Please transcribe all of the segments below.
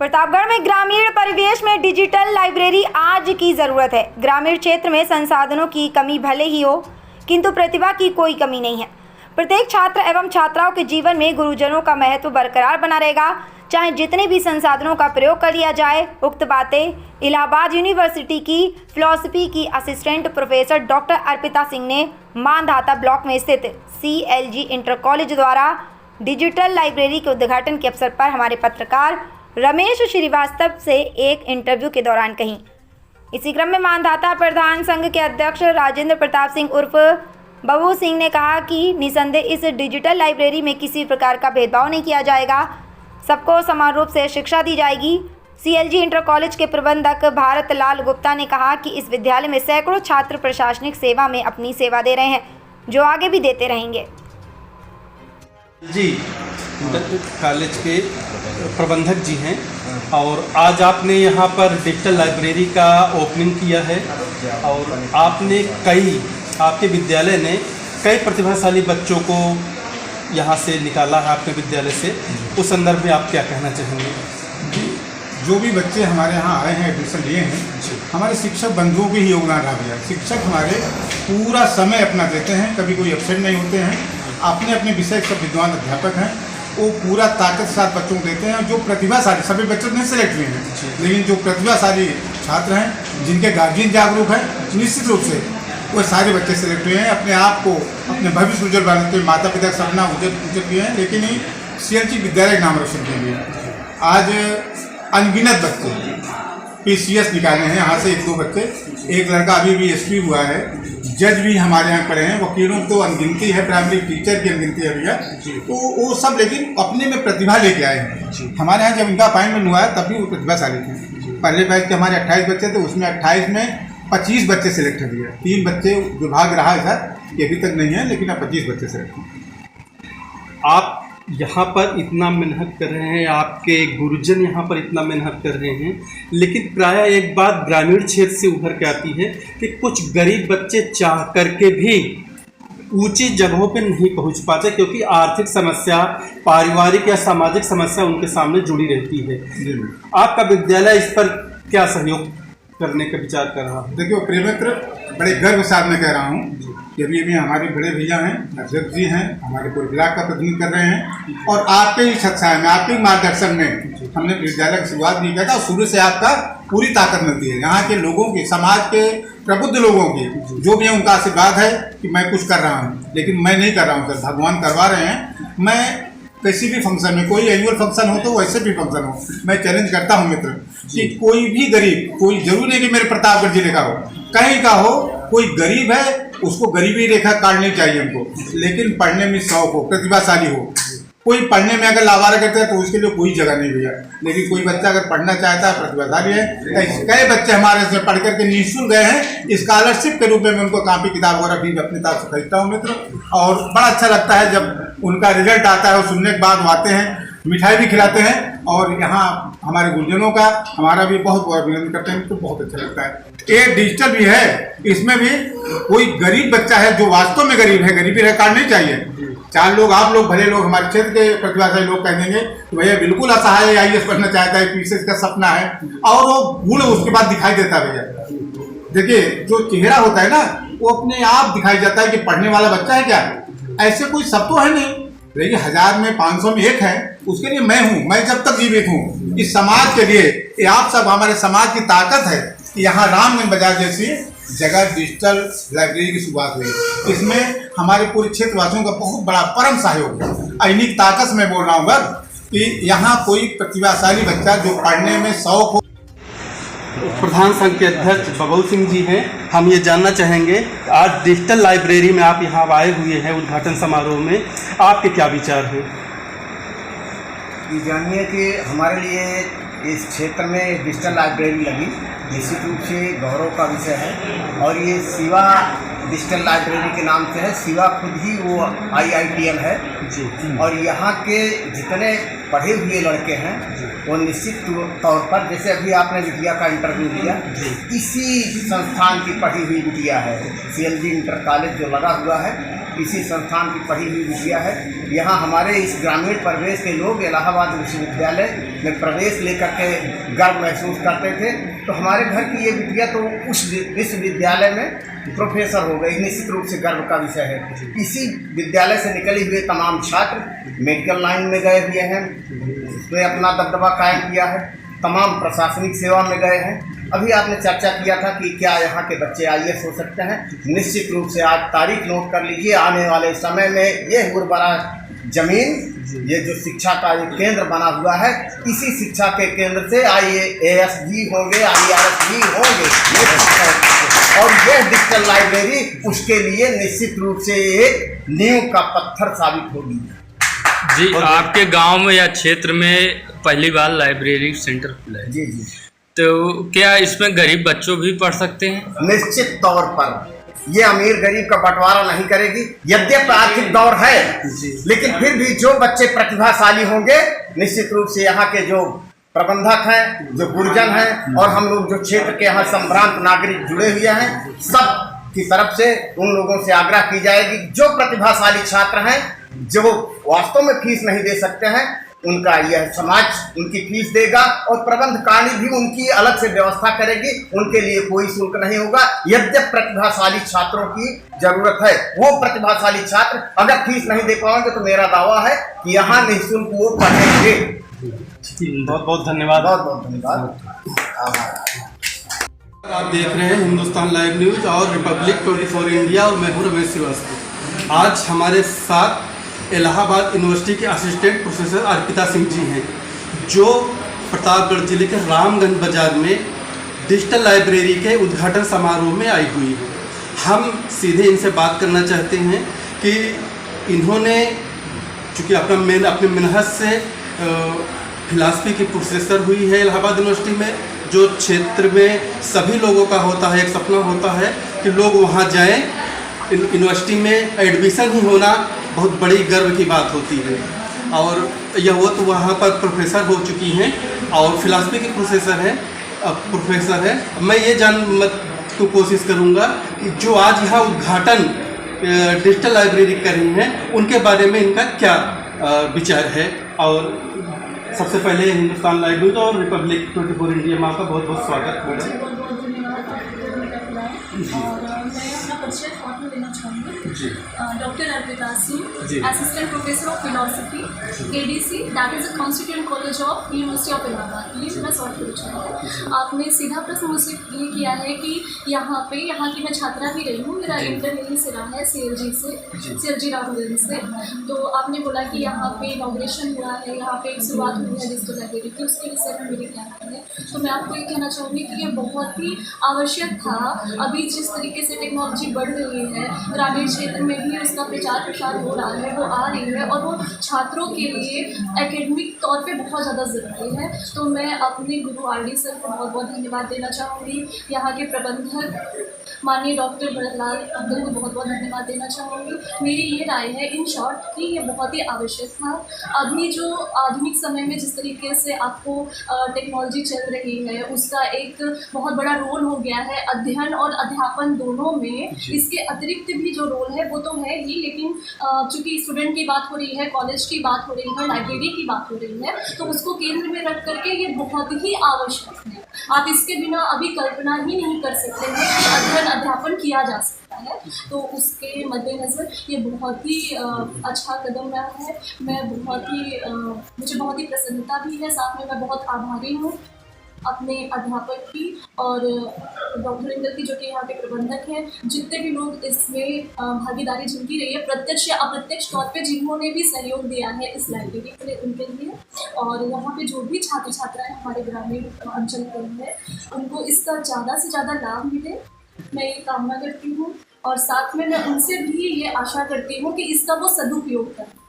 प्रतापगढ़ में ग्रामीण परिवेश में डिजिटल लाइब्रेरी आज की ज़रूरत है। ग्रामीण क्षेत्र में संसाधनों की कमी भले ही हो, किंतु प्रतिभा की कोई कमी नहीं है। प्रत्येक छात्र एवं छात्राओं के जीवन में गुरुजनों का महत्व बरकरार बना रहेगा, चाहे जितने भी संसाधनों का प्रयोग कर लिया जाए। उक्त बातें इलाहाबाद यूनिवर्सिटी की फिलॉसफी की assistant professor doctor Arpita Singh ने मानधाता ब्लॉक में स्थित CLG इंटर कॉलेज द्वारा डिजिटल लाइब्रेरी के उद्घाटन के अवसर पर हमारे पत्रकार रमेश श्रीवास्तव से एक इंटरव्यू के दौरान कहीं। इसी क्रम में मानधाता प्रधान संघ के अध्यक्ष राजेंद्र प्रताप सिंह उर्फ बबू सिंह ने कहा कि निसंदेह इस डिजिटल लाइब्रेरी में किसी प्रकार का भेदभाव नहीं किया जाएगा, सबको समान रूप से शिक्षा दी जाएगी। CLG इंटर कॉलेज के प्रबंधक भारत लाल गुप्ता ने कहा कि इस विद्यालय में सैकड़ों छात्र प्रशासनिक सेवा में अपनी सेवा दे रहे हैं, जो आगे भी देते रहेंगे। जी कॉलेज के प्रबंधक जी हैं और आज आपने यहाँ पर डिजिटल लाइब्रेरी का ओपनिंग किया है और आपने आपके विद्यालय ने कई प्रतिभाशाली बच्चों को यहाँ से निकाला है आपके विद्यालय से। उस संदर्भ में आप क्या कहना चाहेंगे? जो भी बच्चे हमारे यहाँ आए हैं, एडमिशन लिए हैं, हमारे शिक्षक बंधुओं के ही योगदान रहा भैया। शिक्षक हमारे पूरा समय अपना देते हैं, कभी कोई एब्सेंट नहीं होते हैं। अपने अपने विषय के सब विद्वान अध्यापक हैं, वो पूरा ताकत के साथ बच्चों को देते हैं। जो प्रतिभाशाली, सभी बच्चे नहीं सेलेक्ट हुए हैं, लेकिन जो प्रतिभाशाली छात्र हैं, जिनके गार्जियन जागरूक हैं, निश्चित रूप से वो सारे बच्चे सेलेक्ट हुए हैं। अपने आप को, अपने भविष्य उज्जवल बनाते हुए माता पिता का सपना उज्जवल किए हैं, लेकिन CLG विद्यालय नाम रोशन के लिए आज अनगिनत बच्चे PCS निकाले हैं। यहाँ से 1-2 बच्चे, एक लड़का अभी भी SP हुआ है, जज भी हमारे यहाँ पढ़े हैं, वकीलों तो अनगिनती है, प्राइमरी टीचर की अनगिनती है भैया। तो वो सब लेकिन अपने में प्रतिभा लेके आए हैं। हमारे यहाँ जब इनका अपॉइंटमेंट हुआ है तब भी वो प्रतिभाशाली थे। पहले बैच के हमारे 28 बच्चे थे, उसमें 28 में 25 बच्चे सेलेक्ट हो गए। 3 बच्चे विभाग रहा है सर, ये अभी तक नहीं है, लेकिन अब 25 बच्चे सेलेक्ट हैं। आप यहाँ पर इतना मेहनत कर रहे हैं, आपके गुरुजन यहाँ पर इतना मेहनत कर रहे हैं, लेकिन प्रायः एक बात ग्रामीण क्षेत्र से उभर के आती है कि कुछ गरीब बच्चे चाह करके भी ऊंची जगहों पर नहीं पहुँच पाते, क्योंकि आर्थिक समस्या, पारिवारिक या सामाजिक समस्या उनके सामने जुड़ी रहती है। आपका विद्यालय इस पर क्या सहयोग करने का विचार कर रहा है? देखिए प्रिय मित्र, बड़े गर्व के साथ मैं कह रहा हूँ कि अभी हमारे बड़े भैया हैं, अध्यक्ष जी हैं, हमारे पूरे ब्लॉक का प्रतिनिधित्व कर रहे हैं और आपके ही छत्छाया में, आपके ही मार्गदर्शन में हमने विद्यालय की शुरुआत भी किया था। शुरू से आपका पूरी ताकत मिलती है। यहाँ के लोगों की, समाज के प्रबुद्ध लोगों की जो भी है, उनका आशीर्वाद है कि मैं कुछ कर रहा हूँ, लेकिन मैं नहीं कर रहा हूँ सर, भगवान करवा रहे हैं। मैं किसी भी फंक्शन में, कोई एनुअल फंक्शन हो तो वैसे भी फंक्शन हो, मैं चैलेंज करता हूं मित्र कि कोई भी गरीब, कोई जरूरी नहीं कि मेरे प्रतापगढ़ जिले का हो, कहीं का हो, कोई गरीब है उसको गरीबी रेखा काटनी चाहिए हमको, लेकिन पढ़ने में शौक हो, प्रतिभाशाली हो। कोई पढ़ने में अगर लावारा करता है तो उसके लिए कोई जगह नहीं भैया, लेकिन कोई बच्चा अगर पढ़ना चाहता है, प्रतिभाशाली है। कई बच्चे हमारे से पढ़ करके निःशुल्क गए हैं, स्कॉलरशिप के रूप में उनको कापी किताब वगैरह भी अपने तरफ से खरीदता हूँ मित्र, और बड़ा अच्छा लगता है जब उनका रिजल्ट आता है और सुनने के बाद वो आते हैं, मिठाई भी खिलाते हैं और यहाँ हमारे गुरुजनों का हमारा भी बहुत बहुत अभिनंदन करते हैं, तो बहुत अच्छा लगता है। ये डिजिटल भी है, इसमें भी कोई गरीब बच्चा है जो वास्तव में गरीब है, गरीबी रेखा नहीं चाहिए। 4 लोग, आप लोग, भले लोग, हमारे क्षेत्र के प्रतिभाशाली लोग कह देंगे कि भैया बिल्कुल असहाय है, IAS पढ़ना चाहता है, PCS का सपना है, और वो गुण उसके बाद दिखाई देता है भैया। देखिए जो चेहरा होता है ना, वो अपने आप दिखाई जाता है कि पढ़ने वाला बच्चा है क्या। ऐसे कोई सब तो है नहीं, लेकिन 1000 में 500 में एक है, उसके लिए मैं हूँ, मैं जब तक जीवित हूँ इस समाज के लिए। ये आप सब हमारे समाज की ताकत है कि यहाँ रामगंज बाजार जैसी जगह डिजिटल लाइब्रेरी की शुरुआत हुई। इसमें हमारे पूरे क्षेत्रवासियों का बहुत बड़ा परम सहयोग है। इन्हीं की ताकत से मैं बोल रहा हूँ कि यहाँ कोई प्रतिभाशाली बच्चा जो पढ़ने में शौक हो। प्रधान संघ के अध्यक्ष बबू सिंह जी हैं, हम ये जानना चाहेंगे आज डिजिटल लाइब्रेरी में आप यहाँ आए हुए हैं उद्घाटन समारोह में, आपके क्या विचार हैं? ये जानिए कि हमारे लिए इस क्षेत्र में डिजिटल लाइब्रेरी लगी निश्चित रूप से गौरव का विषय है, और ये शिवा डिजिटल लाइब्रेरी के नाम से है। शिवा खुद ही वो IITM है जी, और यहाँ के जितने पढ़े हुए लड़के हैं वो निश्चित तौर पर, जैसे अभी आपने बिटिया का इंटरव्यू लिया, इसी संस्थान की पढ़ी हुई बिटिया है। CLG इंटर कॉलेज जो लगा हुआ है इसी संस्थान की पढ़ी हुई बिटिया है। यहाँ हमारे इस ग्रामीण परिवेश के लोग इलाहाबाद विश्वविद्यालय में प्रवेश लेकर के गर्व महसूस करते थे। तो हमारे घर की ये बिटिया तो उस विश्वविद्यालय में प्रोफेसर हो गई, निश्चित रूप से गर्व का विषय है। इसी विद्यालय से निकले हुए तमाम छात्र मेडिकल लाइन में गए हुए हैं, उसमें अपना दबदबा कायम किया है, तमाम प्रशासनिक सेवा में गए हैं। अभी आपने चर्चा किया था कि क्या यहाँ के बच्चे IAS हो सकते हैं। निश्चित रूप से आज तारीख नोट कर लीजिए, आने वाले समय में ये उर्वरा जमीन, ये जो शिक्षा का एक केंद्र बना हुआ है, इसी शिक्षा के केंद्र से IAS भी होंगे, IRS भी होंगे, और यह डिजिटल लाइब्रेरी उसके लिए निश्चित रूप से एक नींव का पत्थर साबित होगी। जी, आपके गांव में या क्षेत्र में पहली बार लाइब्रेरी सेंटर खुला है जी जी, तो क्या इसमें गरीब बच्चों भी पढ़ सकते हैं? निश्चित तौर पर ये अमीर गरीब का बंटवारा नहीं करेगी। यद्यपि आर्थिक दौर है, लेकिन फिर भी जो बच्चे प्रतिभाशाली होंगे, निश्चित रूप से यहाँ के जो प्रबंधक हैं, जो गुरुजन हैं, और हम लोग जो क्षेत्र के यहाँ संभ्रांत नागरिक जुड़े हुए हैं, सब की तरफ से उन लोगों से आग्रह की जाएगी, जो प्रतिभाशाली छात्र हैं, जो वास्तव में फीस नहीं दे सकते हैं, उनका यह समाज उनकी फीस देगा और प्रबंधकारिणी भी उनकी अलग से व्यवस्था करेगी, उनके लिए कोई शुल्क नहीं होगा। यद्यपि प्रतिभाशाली छात्रों की जरूरत है, वो प्रतिभाशाली छात्र अगर फीस नहीं दे पाएंगे तो मेरा दावा है कि यहाँ निःशुल्क वो पढ़ेंगे। बहुत बहुत धन्यवाद। बहुत बहुत धन्यवाद। आप देख रहे हैं हिंदुस्तान लाइव न्यूज और रिपब्लिक 24 इंडिया, और मैं हूं रमेश श्रीवास्तव। आज हमारे साथ इलाहाबाद यूनिवर्सिटी के असिस्टेंट प्रोफेसर अर्पिता सिंह जी हैं, जो प्रतापगढ़ जिले के रामगंज बाजार में डिजिटल लाइब्रेरी के उद्घाटन समारोह में आई हुई है। हम सीधे इनसे बात करना चाहते हैं कि इन्होंने चूँकि अपने मेहनत से फिलासफी की प्रोफेसर हुई है इलाहाबाद यूनिवर्सिटी में, जो क्षेत्र में सभी लोगों का होता है, एक सपना होता है कि लोग वहाँ जाएं। यूनिवर्सिटी में एडमिशन ही होना बहुत बड़ी गर्व की बात होती है, और यह वो तो वहाँ पर प्रोफेसर हो चुकी हैं और फिलासफी की प्रोफेसर है। मैं ये जानने की कोशिश करूँगा कि जो आज यहाँ उद्घाटन डिजिटल लाइब्रेरी कर रही हैं, उनके बारे में इनका क्या विचार है। और सबसे पहले हिंदुस्तान लाइव न्यूज और रिपब्लिक 24 इंडिया में आपका बहुत बहुत स्वागत है। मैं अपना परिचय शॉर्ट में देना चाहूँगी। Doctor Arpita Singh, assistant professor of philosophy, ADC, that is a constituent college of university of Allahabad. ये मेरा शॉर्ट परिचय है। आपने सीधा प्रश्न मुझसे ये किया है कि यहाँ की मैं छात्रा भी रही हूँ, मेरा इंटर यहीं से रहा है, CLG रामगंज से। तो आपने बोला कि यहाँ पे इनॉग्रेशन हुआ है, यहाँ पे एक शुरुआत हुई है डिजिटल लाइब्रेरी की, उसके विषय में मेरे क्या राय है। तो मैं आपको ये कहना चाहूँगी कि ये बहुत ही आवश्यक था। अभी जिस तरीके से टेक्नोलॉजी बढ़ रही है, ग्रामीण क्षेत्र में भी उसका प्रचार प्रसार हो रहा है, वो आ रही है, और वो छात्रों के लिए एकेडमिक तौर पे बहुत ज़्यादा ज़रूरी है। तो मैं अपने गुरु RD सर को बहुत बहुत धन्यवाद देना चाहूँगी। यहाँ के प्रबंधक माननीय डॉक्टर भरतलाल अब्दुल को बहुत बहुत धन्यवाद देना चाहूँगी। मेरी ये राय है इन शॉर्ट कि ये बहुत ही आवश्यक था। अभी जो आधुनिक समय में जिस तरीके से आपको टेक्नोलॉजी चल रही है, उसका एक बहुत बड़ा रोल हो गया है अध्ययन और अध्यापन दोनों में। इसके अतिरिक्त भी जो रोल है वो तो है ही, लेकिन चूँकि स्टूडेंट की बात हो रही है, कॉलेज की बात हो रही है, लाइब्रेरी की बात हो रही है, तो उसको केंद्र में रख करके ये बहुत ही आवश्यक है। आप इसके बिना अभी कल्पना ही नहीं कर सकते हैं कि अध्ययन अध्यापन किया जा सकता है। तो उसके मद्देनज़र ये बहुत ही अच्छा कदम रहा है। मुझे बहुत ही प्रसन्नता भी है, साथ में मैं बहुत आभारी हूँ अपने अध्यापक की और डॉक्टर इंदर की, जो कि यहाँ के प्रबंधक हैं, जितने भी लोग इसमें भागीदारी जिनकी रही है, प्रत्यक्ष या अप्रत्यक्ष तौर पे जिन्होंने भी सहयोग दिया है इस लाइब्रेरी के लिए, उनके लिए। और यहाँ पे जो भी छात्र छात्राएँ हमारे ग्रामीण अंचल के हैं, उनको इसका ज़्यादा से ज़्यादा लाभ मिले, मैं ये कामना करती हूँ। और साथ में मैं उनसे भी ये आशा करती हूँ कि इसका वो सदुपयोग करें।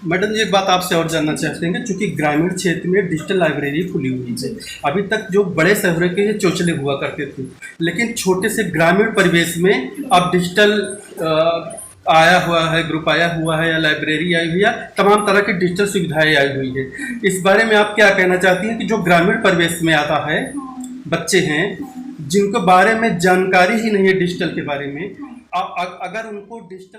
मैडम जी, एक बात आपसे और जानना चाहते हैं, क्योंकि ग्रामीण क्षेत्र में डिजिटल लाइब्रेरी खुली हुई है। अभी तक जो बड़े शहरों के चौचले हुआ करते थे, लेकिन छोटे से ग्रामीण परिवेश में अब डिजिटल आया हुआ है, ग्रुप आया हुआ है, या लाइब्रेरी आई हुई है, तमाम तरह की डिजिटल सुविधाएं आई हुई है। इस बारे में आप क्या कहना चाहती हैं कि जो ग्रामीण परिवेश में आता है, बच्चे हैं जिनके बारे में जानकारी ही नहीं है डिजिटल के बारे में, अगर उनको डिजिटल